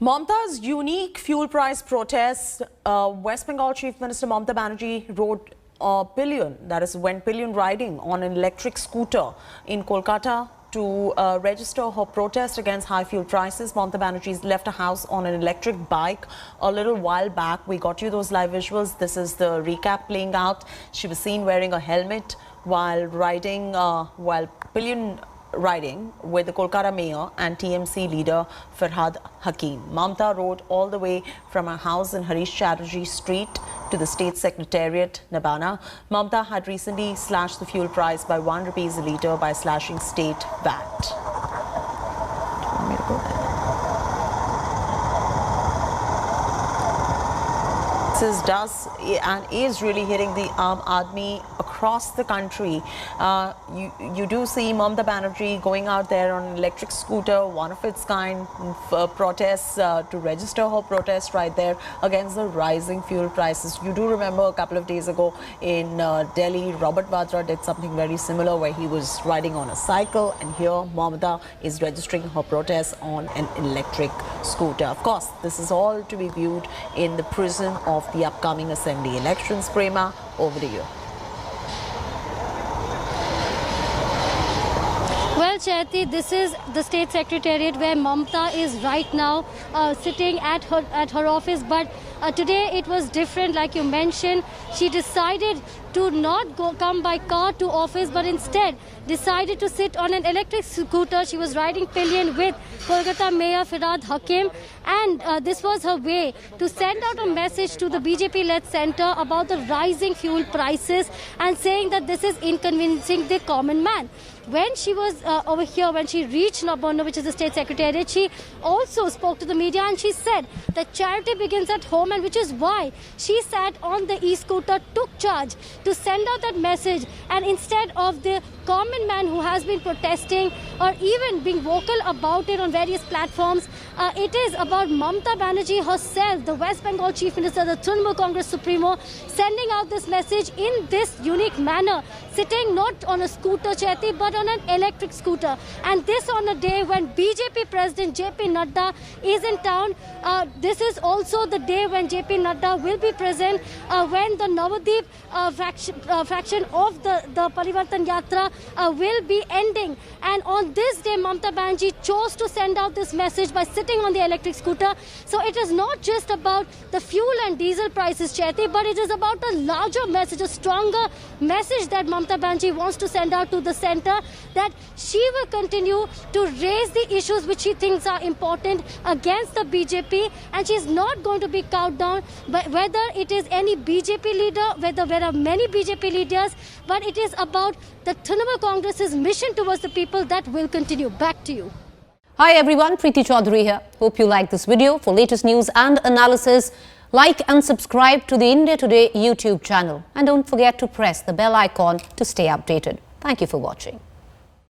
Mamta's unique fuel price protest. West Bengal Chief Minister Mamta Banerjee rode went pillion riding on an electric scooter in Kolkata to register her protest against high fuel prices. Mamta Banerjee left her house on an electric bike a little while back. We got you those live visuals. This is the recap playing out. She was seen wearing a helmet while riding, pillion riding with the Kolkata mayor and TMC leader Farhad Hakim. Mamta rode all the way from her house in Harish Chatterjee Street to the State Secretariat, Nabana. Mamta had recently slashed the fuel price by ₹1 a litre by slashing state VAT. This does and is really hitting the Aam Aadmi across the country. You do see Mamta Banerjee going out there on an electric scooter, one of its kind, protests to register her protest right there against the rising fuel prices. You do remember a couple of days ago in Delhi, Robert Vadra did something very similar where he was riding on a cycle, and here Mamta is registering her protest on an electric scooter. Of course, this is all to be viewed in the prism of the upcoming assembly elections. Prema, over to you. Well, Chaiti, this is the State Secretariat where Mamta is right now sitting at her office. But today it was different, like you mentioned. She decided to not come by car to office, but instead decided to sit on an electric scooter. She was riding pillion with Kolkata Mayor Farhad Hakim, and this was her way to send out a message to the BJP-led centre about the rising fuel prices and saying that this is inconveniencing the common man. When she was over here, when she reached Nabana, which is the State Secretariat, she also spoke to the media and she said that charity begins at home, and which is why she sat on the e-scooter, took charge to send out that message, and instead of the common man who has been protesting or even being vocal about it on various platforms, it is about Mamta Banerjee herself, the West Bengal Chief Minister, the Trinamool Congress Supremo, sending out this message in this unique manner, sitting not on a scooter, Chaiti, but on an electric scooter. And this on a day when BJP President JP Nadda is in town. This is also the day when JP Nadda will be present when the Navadip fraction of the Parivartan Yatra will be ending. And on this day, Mamta Banerjee chose to send out this message by sitting on the electric scooter. So it is not just about the fuel and diesel prices, Chaiti, but it is about a larger message, a stronger message that Mamta Banerjee wants to send out to the centre, that she will continue to raise the issues which she thinks are important against the BJP, and she is not going to be cowed down, but whether it is any BJP leader, whether there are many BJP leaders, but it is about the Trinamool Congress's mission towards the people that will continue. Back to you. Hi everyone, Preeti Chaudhary here. Hope you like this video. For latest news and analysis, like and subscribe to the India Today YouTube channel. And don't forget to press the bell icon to stay updated. Thank you for watching.